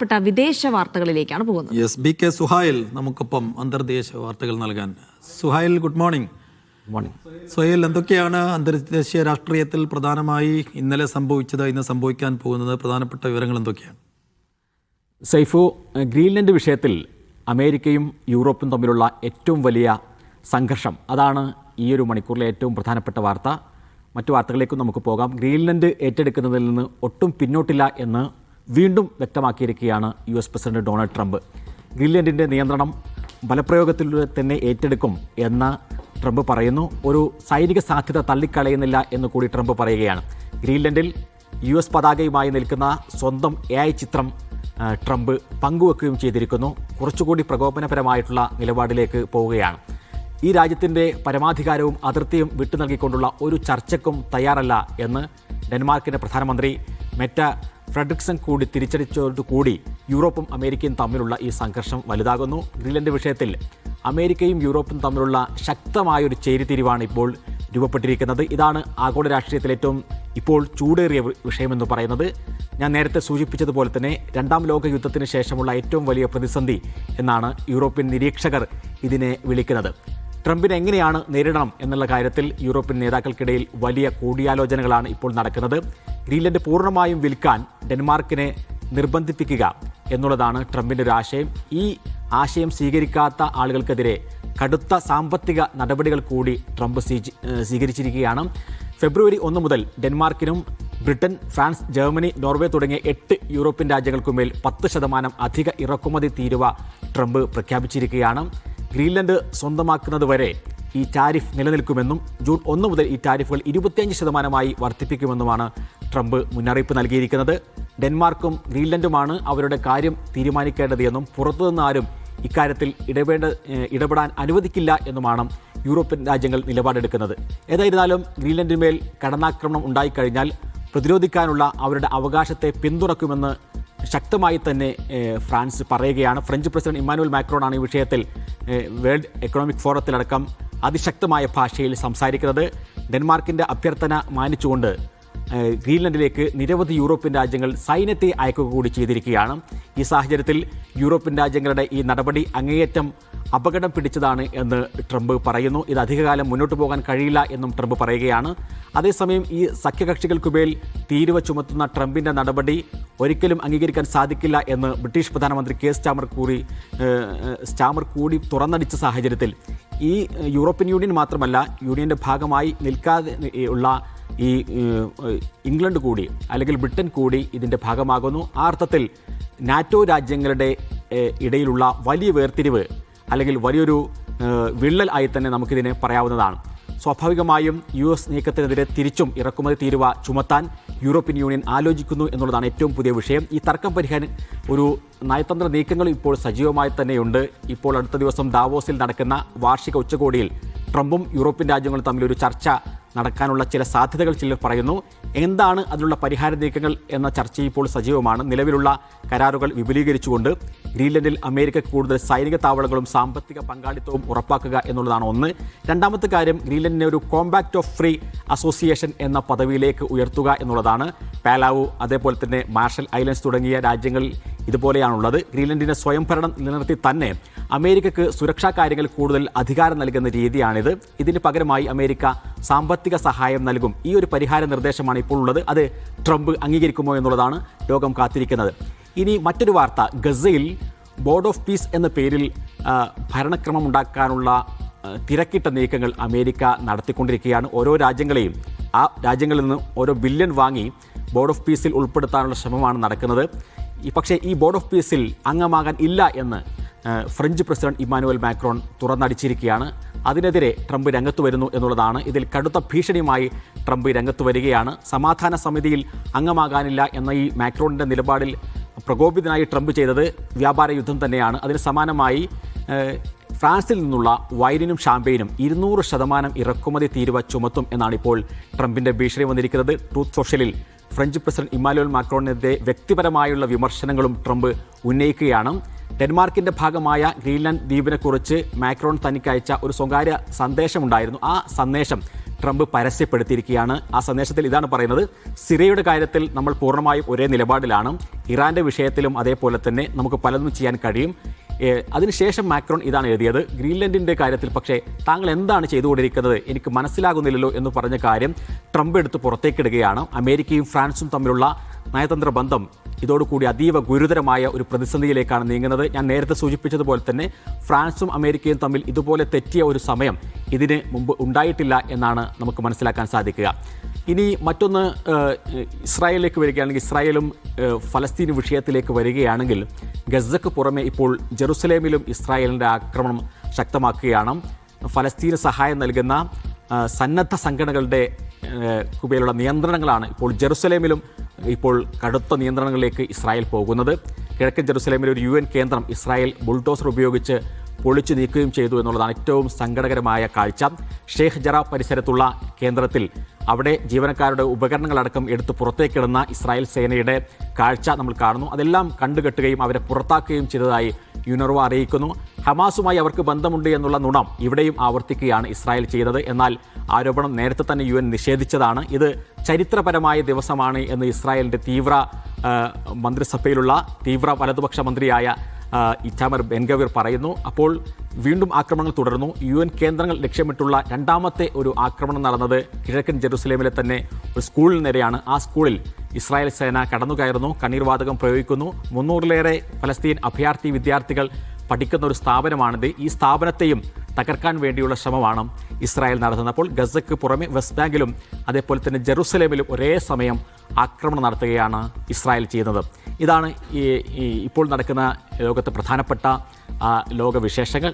പ്പെട്ട വിദേശ വാർത്തകളിലേക്കാണ് പോകുന്നത്. യെസ്, ബി കെ സുഹൈൽ നമുക്കൊപ്പം അന്തർദേശീയ വാർത്തകൾ നൽകാൻ. Suhail, good morning. സുഹൈൽ, എന്തൊക്കെയാണ് അന്തർദേശീയ രാഷ്ട്രീയത്തിൽ പ്രധാനമായി ഇന്നലെ സംഭവിച്ചത്, ഇന്ന് സംഭവിക്കാൻ പോകുന്നത്, പ്രധാനപ്പെട്ട വിവരങ്ങൾ എന്തൊക്കെയാണ്? സൈഫു, ഗ്രീൻലൻഡ് വിഷയത്തിൽ അമേരിക്കയും യൂറോപ്പും തമ്മിലുള്ള ഏറ്റവും വലിയ സംഘർഷം, അതാണ് ഈ ഒരു മണിക്കൂറിലെ ഏറ്റവും പ്രധാനപ്പെട്ട വാർത്ത. മറ്റു വാർത്തകളിലേക്കും നമുക്ക് പോകാം. ഗ്രീൻലൻഡ് ഏറ്റെടുക്കുന്നതിൽ നിന്ന് ഒട്ടും പിന്നോട്ടില്ല എന്ന് വീണ്ടും വ്യക്തമാക്കിയിരിക്കുകയാണ് US പ്രസിഡന്റ് ഡൊണാൾഡ് ട്രംപ്. ഗ്രീൻലൻഡിൻ്റെ നിയന്ത്രണം ബലപ്രയോഗത്തിലൂടെ തന്നെ ഏറ്റെടുക്കും എന്ന് ട്രംപ് പറയുന്നു. ഒരു സൈനിക സാധ്യത തള്ളിക്കളയുന്നില്ല എന്ന് കൂടി ട്രംപ് പറയുകയാണ്. ഗ്രീൻലൻഡിൽ US പതാകയുമായി നിൽക്കുന്ന സ്വന്തം AI ചിത്രം ട്രംപ് പങ്കുവെക്കുകയും ചെയ്തിരിക്കുന്നു. കുറച്ചുകൂടി പ്രകോപനപരമായിട്ടുള്ള നിലപാടിലേക്ക് പോവുകയാണ്. ഈ രാജ്യത്തിൻ്റെ പരമാധികാരവും അതിർത്തിയും വിട്ടു നൽകിക്കൊണ്ടുള്ള ഒരു ചർച്ചയ്ക്കും തയ്യാറല്ല എന്ന് ഡെൻമാർക്കിൻ്റെ പ്രധാനമന്ത്രി മെറ്റ ഫ്രെഡറിക്സൺ കൂടി തിരിച്ചടിച്ചതോടുകൂടി യൂറോപ്പും അമേരിക്കയും തമ്മിലുള്ള ഈ സംഘർഷം വലുതാകുന്നു. ഗ്രീൻലൻഡ് വിഷയത്തിൽ അമേരിക്കയും യൂറോപ്പും തമ്മിലുള്ള ശക്തമായൊരു ചേരിതിരിവാണ് ഇപ്പോൾ രൂപപ്പെട്ടിരിക്കുന്നത്. ഇതാണ് ആഗോള രാഷ്ട്രീയത്തിൽ ഏറ്റവും ഇപ്പോൾ ചൂടേറിയ വിഷയമെന്ന് പറയുന്നത്. ഞാൻ നേരത്തെ സൂചിപ്പിച്ചതുപോലെ തന്നെ രണ്ടാം ലോക യുദ്ധത്തിന് ശേഷമുള്ള ഏറ്റവും വലിയ പ്രതിസന്ധി എന്നാണ് യൂറോപ്യൻ നിരീക്ഷകർ ഇതിനെ വിളിക്കുന്നത്. ട്രംപിനെ എങ്ങനെയാണ് നേരിടണം എന്നുള്ള കാര്യത്തിൽ യൂറോപ്യൻ നേതാക്കൾക്കിടയിൽ വലിയ കൂടിയാലോചനകളാണ് ഇപ്പോൾ നടക്കുന്നത്. ഗ്രീൻലൻഡ് പൂർണ്ണമായും വിൽക്കാൻ ഡെൻമാർക്കിനെ നിർബന്ധിപ്പിക്കുക എന്നുള്ളതാണ് ട്രംപിൻ്റെ ഒരു ആശയം. ഈ ആശയം സ്വീകരിക്കാത്ത ആളുകൾക്കെതിരെ കടുത്ത സാമ്പത്തിക നടപടികൾ കൂടി ട്രംപ് സ്വീകരിച്ചിരിക്കുകയാണ്. ഫെബ്രുവരി 1 മുതൽ ഡെൻമാർക്കിനും ബ്രിട്ടൻ, ഫ്രാൻസ്, ജർമ്മനി, നോർവേ തുടങ്ങിയ 8 യൂറോപ്യൻ രാജ്യങ്ങൾക്കുമേൽ 10% അധിക ഇറക്കുമതി തീരുവ ട്രംപ് പ്രഖ്യാപിച്ചിരിക്കുകയാണ്. ഗ്രീൻലൻഡ് സ്വന്തമാക്കുന്നത് വരെ ഈ ടാരിഫ് നിലനിൽക്കുമെന്നും ജൂൺ 1 മുതൽ ഈ ടാരിഫുകൾ 25% വർദ്ധിപ്പിക്കുമെന്നുമാണ് ട്രംപ് മുന്നറിയിപ്പ് നൽകിയിരിക്കുന്നത്. ഡെൻമാർക്കും ഗ്രീൻലൻഡുമാണ് അവരുടെ കാര്യം തീരുമാനിക്കേണ്ടത് എന്നും പുറത്തുനിന്ന് ആരും ഇക്കാര്യത്തിൽ ഇടപെടാൻ അനുവദിക്കില്ല എന്നുമാണ് യൂറോപ്യൻ രാജ്യങ്ങൾ നിലപാടെടുക്കുന്നത്. ഏതായിരുന്നാലും ഗ്രീൻലൻഡിന്മേൽ കടന്നാക്രമണം ഉണ്ടായിക്കഴിഞ്ഞാൽ പ്രതിരോധിക്കാനുള്ള അവരുടെ അവകാശത്തെ പിന്തുണക്കുമെന്ന് ശക്തമായി തന്നെ ഫ്രാൻസ് പറയുകയാണ്. ഫ്രഞ്ച് പ്രസിഡന്റ് ഇമ്മാനുവൽ മാക്രോണാണ് ഈ വിഷയത്തിൽ വേൾഡ് എക്കണോമിക് ഫോറത്തിലടക്കം അതിശക്തമായ ഭാഷയിൽ സംസാരിക്കുന്നത്. ഡെൻമാർക്കിൻ്റെ അഭ്യർത്ഥന മാനിച്ചുകൊണ്ട് ഗ്രീൻലൻഡിലേക്ക് നിരവധി യൂറോപ്യൻ രാജ്യങ്ങൾ സൈന്യത്തെ അയക്കുക കൂടി ചെയ്തിരിക്കുകയാണ്. ഈ സാഹചര്യത്തിൽ യൂറോപ്യൻ രാജ്യങ്ങളുടെ ഈ നടപടി അങ്ങേയറ്റം അപകടം പിടിച്ചതാണ് എന്ന് ട്രംപ് പറയുന്നു. ഇത് അധികകാലം മുന്നോട്ട് പോകാൻ കഴിയില്ല എന്നും ട്രംപ് പറയുകയാണ്. അതേസമയം ഈ സഖ്യകക്ഷികൾക്കുമേൽ തീരുവ ചുമത്തുന്ന ട്രംപിൻ്റെ നടപടി ഒരിക്കലും അംഗീകരിക്കാൻ സാധിക്കില്ല എന്ന് ബ്രിട്ടീഷ് പ്രധാനമന്ത്രി കെയർ സ്റ്റാമർ കൂടി തുറന്നടിച്ച സാഹചര്യത്തിൽ ഈ യൂറോപ്യൻ യൂണിയൻ മാത്രമല്ല, യൂണിയൻ്റെ ഭാഗമായി നിൽക്കാതെ ഉള്ള ഈ ഇംഗ്ലണ്ട് കൂടി അല്ലെങ്കിൽ ബ്രിട്ടൻ കൂടി ഇതിൻ്റെ ഭാഗമാകുന്നു. ആ അർത്ഥത്തിൽ നാറ്റോ രാജ്യങ്ങളുടെ ഇടയിലുള്ള വലിയ വേർതിരിവ് അല്ലെങ്കിൽ വലിയൊരു വിള്ളൽ ആയി തന്നെ നമുക്കിതിനെ പറയാവുന്നതാണ്. സ്വാഭാവികമായും US നീക്കത്തിനെതിരെ തിരിച്ചും ഇറക്കുമതി തീരുവ ചുമത്താൻ യൂറോപ്യൻ യൂണിയൻ ആലോചിക്കുന്നു എന്നുള്ളതാണ് ഏറ്റവും പുതിയ വിഷയം. ഈ തർക്കം പരിഹാരം ഒരു നയതന്ത്ര നീക്കങ്ങൾ ഇപ്പോൾ സജീവമായി തന്നെയുണ്ട്. ഇപ്പോൾ അടുത്ത ദിവസം ദാവോസിൽ നടക്കുന്ന വാർഷിക ഉച്ചകോടിയിൽ ട്രംപും യൂറോപ്യൻ രാജ്യങ്ങളും തമ്മിലൊരു ചർച്ച നടക്കാനുള്ള ചില സാധ്യതകൾ ചിലർ പറയുന്നു. എന്താണ് അതിനുള്ള പരിഹാര നീക്കങ്ങൾ എന്ന ചർച്ച ഇപ്പോൾ സജീവമാണ്. നിലവിലുള്ള കരാറുകൾ വിപുലീകരിച്ചുകൊണ്ട് ഗ്രീൻലൻഡിൽ അമേരിക്കയ്ക്ക് കൂടുതൽ സൈനിക താവളങ്ങളും സാമ്പത്തിക പങ്കാളിത്തവും ഉറപ്പാക്കുക എന്നുള്ളതാണ് ഒന്ന്. രണ്ടാമത്തെ കാര്യം, ഗ്രീൻലൻഡിനെ ഒരു കോമ്പാക്റ്റ് ഓഫ് ഫ്രീ അസോസിയേഷൻ എന്ന പദവിയിലേക്ക് ഉയർത്തുക എന്നുള്ളതാണ്. പാലാവു, അതേപോലെ തന്നെ മാർഷൽ ഐലൻഡ്സ് തുടങ്ങിയ രാജ്യങ്ങൾ ഇതുപോലെയാണുള്ളത്. ഗ്രീൻലൻഡിനെ സ്വയംഭരണം നിലനിർത്തി തന്നെ അമേരിക്കയ്ക്ക് സുരക്ഷാ കാര്യങ്ങൾ കൂടുതൽ അധികാരം നൽകുന്ന രീതിയാണിത്. ഇതിന് പകരമായി അമേരിക്ക സാമ്പത്തിക സഹായം നൽകും. ഈ ഒരു പരിഹാര നിർദ്ദേശമാണ് ഇപ്പോൾ ഉള്ളത്. അത് ട്രംപ് അംഗീകരിക്കുമോ എന്നുള്ളതാണ് ലോകം കാത്തിരിക്കുന്നത്. ഇനി മറ്റൊരു വാർത്ത, ഗസയിൽ ബോർഡ് ഓഫ് പീസ് എന്ന പേരിൽ ഭരണക്രമം ഉണ്ടാക്കാനുള്ള തിരക്കിട്ട നീക്കങ്ങൾ അമേരിക്ക നടത്തിക്കൊണ്ടിരിക്കുകയാണ്. ഓരോ രാജ്യങ്ങളെയും ആ രാജ്യങ്ങളിൽ നിന്ന് ഓരോ ബില്യൺ വാങ്ങി ബോർഡ് ഓഫ് പീസിൽ ഉൾപ്പെടുത്താനുള്ള ശ്രമമാണ് നടക്കുന്നത്. പക്ഷേ ഈ ബോർഡ് ഓഫ് പീസിൽ അംഗമാകാൻ ഇല്ല എന്ന് ഫ്രഞ്ച് പ്രസിഡന്റ് ഇമ്മാനുവൽ മാക്രോൺ തുറന്നടിച്ചിരിക്കുകയാണ്. അതിനെതിരെ ട്രംപ് രംഗത്ത് വരുന്നു എന്നുള്ളതാണ്. ഇതിൽ കടുത്ത ഭീഷണിയുമായി ട്രംപ് രംഗത്ത് വരികയാണ്. സമാധാന സമിതിയിൽ അംഗമാകാനില്ല എന്ന ഈ മാക്രോണിൻ്റെ നിലപാടിൽ പ്രകോപിതനായി ട്രംപ് ചെയ്തത് വ്യാപാര യുദ്ധം തന്നെയാണ്. അതിന് സമാനമായി ഫ്രാൻസിൽ നിന്നുള്ള വൈനിനും ഷാമ്പെയിനും 200% ഇറക്കുമതി തീരുവ ചുമത്തും എന്നാണ് ഇപ്പോൾ ട്രംപിൻ്റെ ഭീഷണി വന്നിരിക്കുന്നത്. ട്രൂത്ത് സോഷ്യലിൽ ഫ്രഞ്ച് പ്രസിഡന്റ് ഇമ്മാനുവൽ മാക്രോണിനെതിരെ വ്യക്തിപരമായുള്ള വിമർശനങ്ങളും ട്രംപ് ഉന്നയിക്കുകയാണ്. ഡെൻമാർക്കിൻ്റെ ഭാഗമായ ഗ്രീൻലാൻഡ് ദ്വീപിനെക്കുറിച്ച് മാക്രോൺ തനിക്ക് അയച്ച ഒരു സ്വകാര്യ സന്ദേശമുണ്ടായിരുന്നു. ആ സന്ദേശം ട്രംപ് പരസ്യപ്പെടുത്തിയിരിക്കുകയാണ്. ആ സന്ദേശത്തിൽ ഇതാണ് പറയുന്നത്: സിറിയയുടെ കാര്യത്തിൽ നമ്മൾ പൂർണ്ണമായും ഒരേ നിലപാടിലാണ്. ഇറാൻ്റെ വിഷയത്തിലും അതേപോലെ തന്നെ നമുക്ക് പലതും ചെയ്യാൻ കഴിയും. അതിനുശേഷം മാക്രോൺ ഇതാണ് എഴുതിയത്: ഗ്രീൻലൻഡിൻ്റെ കാര്യത്തിൽ പക്ഷേ താങ്കൾ എന്താണ് ചെയ്തുകൊണ്ടിരിക്കുന്നത് എനിക്ക് മനസ്സിലാകുന്നില്ലല്ലോ എന്ന് പറഞ്ഞ കാര്യം ട്രംപ് എടുത്ത് പുറത്തേക്കിടുകയാണ്. അമേരിക്കയും ഫ്രാൻസും തമ്മിലുള്ള നയതന്ത്ര ബന്ധം ഇതോടുകൂടി അതീവ ഗുരുതരമായ ഒരു പ്രതിസന്ധിയിലേക്കാണ് നീങ്ങുന്നത്. ഞാൻ നേരത്തെ സൂചിപ്പിച്ചതുപോലെ തന്നെ ഫ്രാൻസും അമേരിക്കയും തമ്മിൽ ഇതുപോലെ തെറ്റിയ ഒരു സമയം ഇതിന് മുമ്പ് ഉണ്ടായിട്ടില്ല എന്നാണ് നമുക്ക് മനസ്സിലാക്കാൻ സാധിക്കുക. ഇനി മറ്റൊന്ന്, ഇസ്രായേലിലേക്ക് വരികയാണെങ്കിൽ, ഇസ്രായേലും ഫലസ്തീൻ വിഷയത്തിലേക്ക് വരികയാണെങ്കിൽ, ഗസക്ക് പുറമെ ഇപ്പോൾ ജെറുസലേമിലും ഇസ്രായേലിൻ്റെ ആക്രമണം ശക്തമാക്കുകയാണ്. ഫലസ്തീന് സഹായം നൽകുന്ന സന്നദ്ധ സംഘടനകളുടെ മേലുള്ള നിയന്ത്രണങ്ങളാണ് ഇപ്പോൾ ജെറുസലേമിലും ഇപ്പോൾ കടുത്ത നിയന്ത്രണങ്ങളിലേക്ക് ഇസ്രായേൽ പോകുന്നത്. കിഴക്കൻ ജെറുസലേമിലെ ഒരു UN കേന്ദ്രം ഇസ്രായേൽ ബുൾഡോസർ ഉപയോഗിച്ച് പൊളിച്ചു നീക്കുകയും ചെയ്തു എന്നുള്ളതാണ് ഏറ്റവും സങ്കടകരമായ കാഴ്ച. ഷേഖ് ജറ പരിസരത്തുള്ള കേന്ദ്രത്തിൽ അവിടെ ജീവനക്കാരുടെ ഉപകരണങ്ങളടക്കം എടുത്ത് പുറത്തേക്കിടുന്ന ഇസ്രായേൽ സേനയുടെ കാഴ്ച നമ്മൾ കാണുന്നു. അതെല്ലാം കണ്ടുകെട്ടുകയും അവരെ പുറത്താക്കുകയും ചെയ്തതായി യുനർവ അറിയിക്കുന്നു. ഹമാസുമായി അവർക്ക് ബന്ധമുണ്ട് എന്നുള്ള നുണം ഇവിടെയും ആവർത്തിക്കുകയാണ് ഇസ്രായേൽ ചെയ്തത്. എന്നാൽ ആരോപണം നേരത്തെ തന്നെ UN നിഷേധിച്ചതാണ്. ഇത് ചരിത്രപരമായ ദിവസമാണ് എന്ന് ഇസ്രായേലിൻ്റെ തീവ്ര മന്ത്രിസഭയിലുള്ള തീവ്ര വലതുപക്ഷ മന്ത്രിയായ ഇറ്റാമർ ബെൻഗവിർ പറയുന്നു. അപ്പോൾ വീണ്ടും ആക്രമണങ്ങൾ തുടർന്നു. UN കേന്ദ്രങ്ങൾ ലക്ഷ്യമിട്ടുള്ള രണ്ടാമത്തെ ഒരു ആക്രമണം നടന്നത് കിഴക്കൻ ജെറുസലേമിലെ തന്നെ ഒരു സ്കൂളിന് നേരെയാണ്. ആ സ്കൂളിൽ ഇസ്രായേൽ സേന കടന്നുകയറുന്നു, കണ്ണീർവാതകം പ്രയോഗിക്കുന്നു. 300-ലേറെ ഫലസ്തീൻ അഭയാർത്ഥി വിദ്യാർത്ഥികൾ പഠിക്കുന്ന ഒരു സ്ഥാപനമാണിത്. ഈ സ്ഥാപനത്തെയും തകർക്കാൻ വേണ്ടിയുള്ള ശ്രമമാണ് ഇസ്രായേൽ നടത്തുന്നത്. അപ്പോൾ ഗസക്ക് പുറമെ വെസ്റ്റ് ബാങ്കിലും അതേപോലെ തന്നെ ജെറുസലേമിലും ഒരേ സമയം ആക്രമണം നടത്തുകയാണ് ഇസ്രായേൽ ചെയ്യുന്നത്. ഇതാണ് ഇപ്പോൾ നടക്കുന്ന ലോകത്തെ പ്രധാനപ്പെട്ട ലോകവിശേഷങ്ങൾ.